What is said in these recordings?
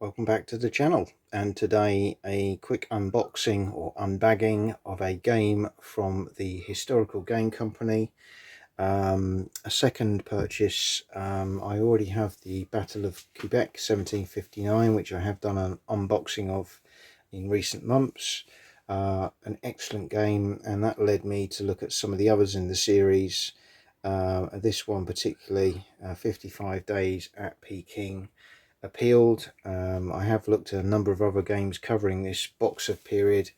welcome back to the channel, and today a quick unboxing or unbagging of a game from the Historical Game Company. A second purchase. I already have the Battle of Quebec 1759, which I have done an unboxing of in recent months. An excellent game, and that led me to look at some of the others in the series. This one particularly, 55 Days at Peking, appealed. I have looked at a number of other games covering this Boxer period,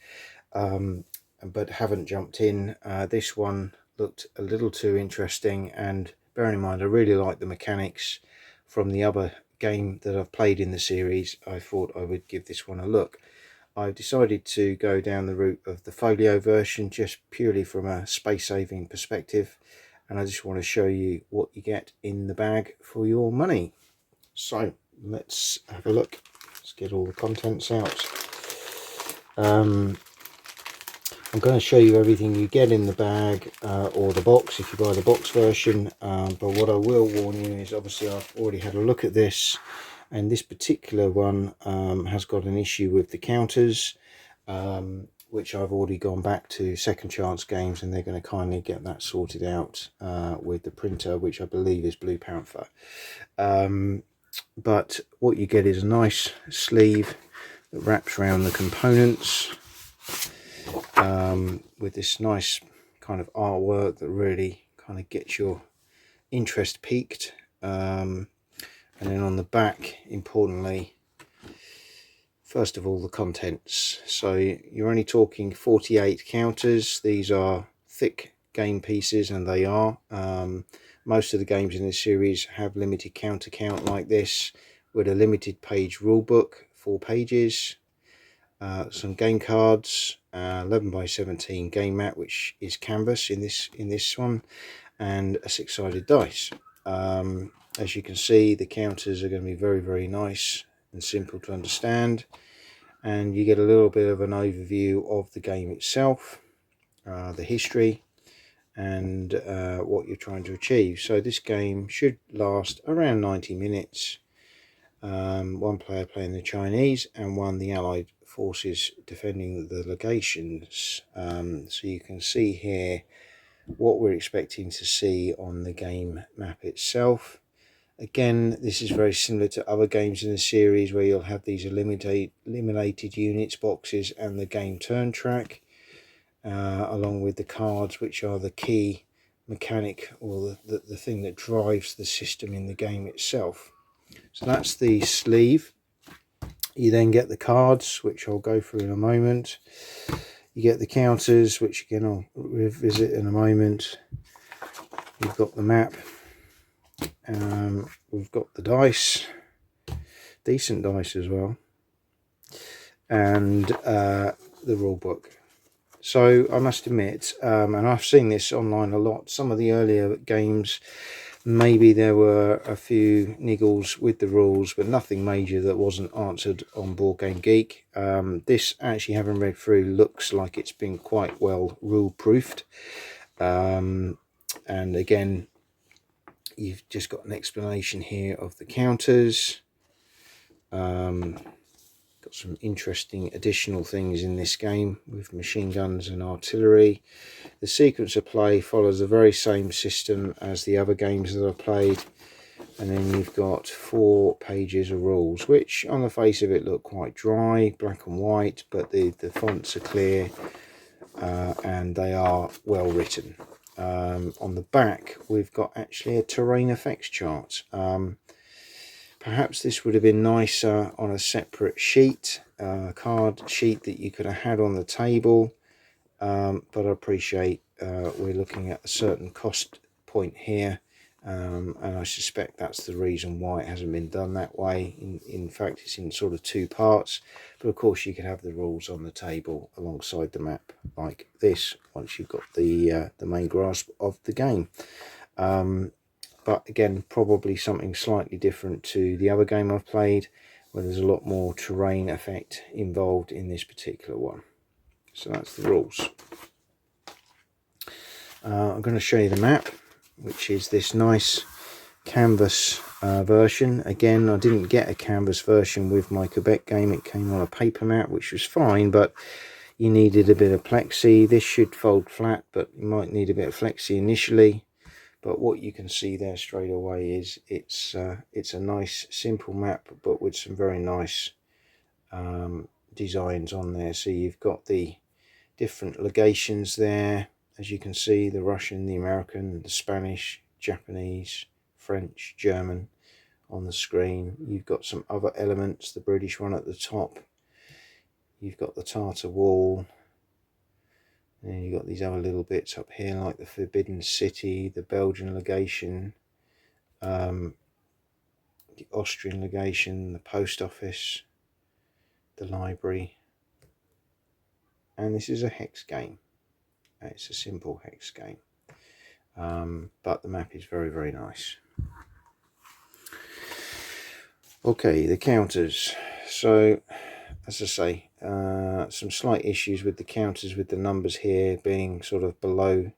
but haven't jumped in. This one looked a little too interesting, and bearing in mind I really like the mechanics from the other game that I've played in the series, I thought I would give this one a look. I've decided to go down the route of the folio version just purely from a space saving perspective, and I just want to show you what you get in the bag for your money. So let's have a look. Let's get all the contents out. I'm going to show you everything you get in the bag, or the box if you buy the box version, but what I will warn you is, obviously I've already had a look at this, and this particular one has got an issue with the counters, which I've already gone back to Second Chance Games, and they're going to kindly get that sorted out with the printer, which I believe is Blue Panther. But what you get is a nice sleeve that wraps around the components, with this nice kind of artwork that really kind of gets your interest piqued. And then on the back, importantly, first of all, the contents. So you're only talking 48 counters. These are thick game pieces, and they are. Most of the games in this series have limited counter count like this, with a limited page rulebook, 4 pages, some game cards, 11 by 17 game mat, which is canvas in this one, and a 6-sided dice. As you can see, the counters are going to be very nice and simple to understand, and you get a little bit of an overview of the game itself, the history, and what you're trying to achieve. So this game should last around 90 minutes. One player playing the Chinese and one the Allied forces defending the legations. So you can see here what we're expecting to see on the game map itself. Again, this is very similar to other games in the series, where you'll have these eliminated units boxes and the game turn track, along with the cards, which are the key mechanic, or the thing that drives the system in the game itself. So that's the sleeve. You then get the cards, which I'll go through in a moment. You get the counters, which again I'll revisit in a moment. You've got the map. We've got the dice, decent dice as well, and the rule book. So I must admit, and I've seen this online a lot, some of the earlier games, maybe there were a few niggles with the rules, but nothing major that wasn't answered on Board Game Geek. This, actually having read through, looks like it's been quite well rule proofed. And again, you've just got an explanation here of the counters. Got some interesting additional things in this game with machine guns and artillery. The sequence of play follows the very same system as the other games that I've played, and then you've got 4 pages of rules, which on the face of it look quite dry, black and white, but the fonts are clear, and they are well written. On the back, we've got actually a terrain effects chart. Perhaps this would have been nicer on a separate sheet, card sheet that you could have had on the table, but I appreciate we're looking at a certain cost point here, and I suspect that's the reason why it hasn't been done that way. In fact, it's in sort of 2 parts, but of course you could have the rules on the table alongside the map like this once you've got the main grasp of the game. But again, probably something slightly different to the other game I've played, where there's a lot more terrain effect involved in this particular one. So that's the rules. I'm going to show you the map, which is this nice canvas version. Again, I didn't get a canvas version with my Quebec game. It came on a paper mat, which was fine, but you needed a bit of plexi. This should fold flat, but you might need a bit of flexi initially. But what you can see there straight away is it's a nice simple map, but with some very nice designs on there. So you've got the different legations there, as you can see, the Russian, the American, the Spanish, Japanese, French, German on the screen. You've got some other elements, the British one at the top, you've got the Tartar wall, and then you've got these other little bits up here like the Forbidden City, the Belgian legation, the Austrian legation, the post office, the library, and this is a hex game. It's a simple hex game, but the map is very, very nice. Okay, the counters. So, as I say, some slight issues with the counters, with the numbers here being sort of below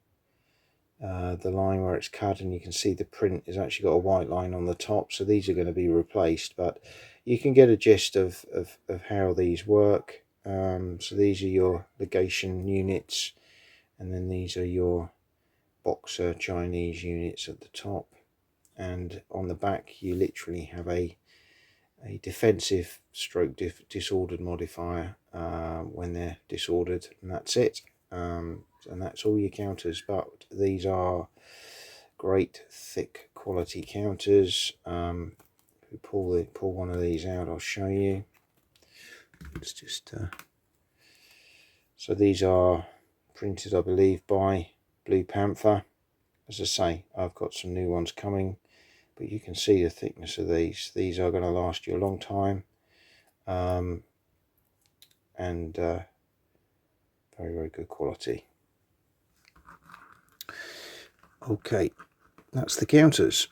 the line where it's cut, and you can see the print has actually got a white line on the top, so these are going to be replaced, but you can get a gist of how these work. So these are your legation units, and then these are your boxer Chinese units at the top, and on the back you literally have a defensive stroke disordered modifier when they're disordered, and that's it. And that's all your counters, but these are great thick quality counters. If we pull one of these out, I'll show you. It's just so these are printed, I believe, by Blue Panther. As I say, I've got some new ones coming, but you can see the thickness of these. These are going to last you a long time, and very, very good quality. Okay, that's the counters.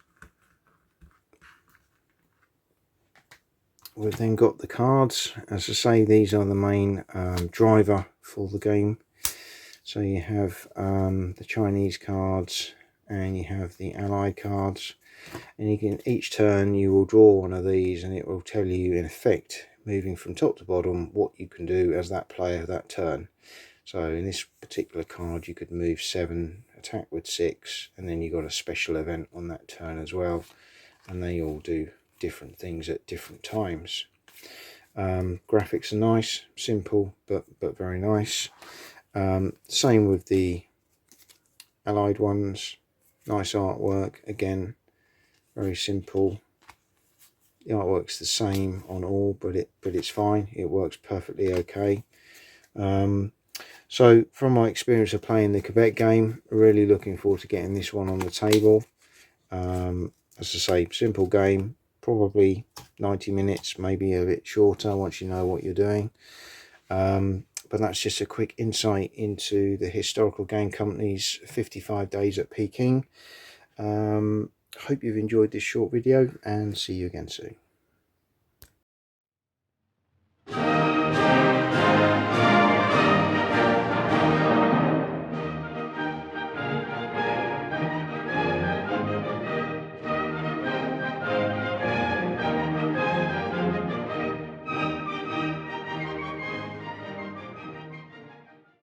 We've then got the cards. As I say, these are the main driver for the game. So you have the Chinese cards, and you have the Allied cards, and you can, each turn you will draw one of these, and it will tell you in effect, moving from top to bottom, what you can do as that player that turn. So in this particular card you could move 7, attack with 6, and then you got a special event on that turn as well, and they all do different things at different times. Graphics are nice, simple, but very nice. Same with the Allied ones, nice artwork, again very simple. The artwork's the same on all, but it's fine, it works perfectly okay. So from my experience of playing the Quebec game, really looking forward to getting this one on the table. As I say, simple game, probably 90 minutes, maybe a bit shorter once you know what you're doing. But that's just a quick insight into the Historical Game Company's 55 days at Peking. Hope you've enjoyed this short video, and see you again soon.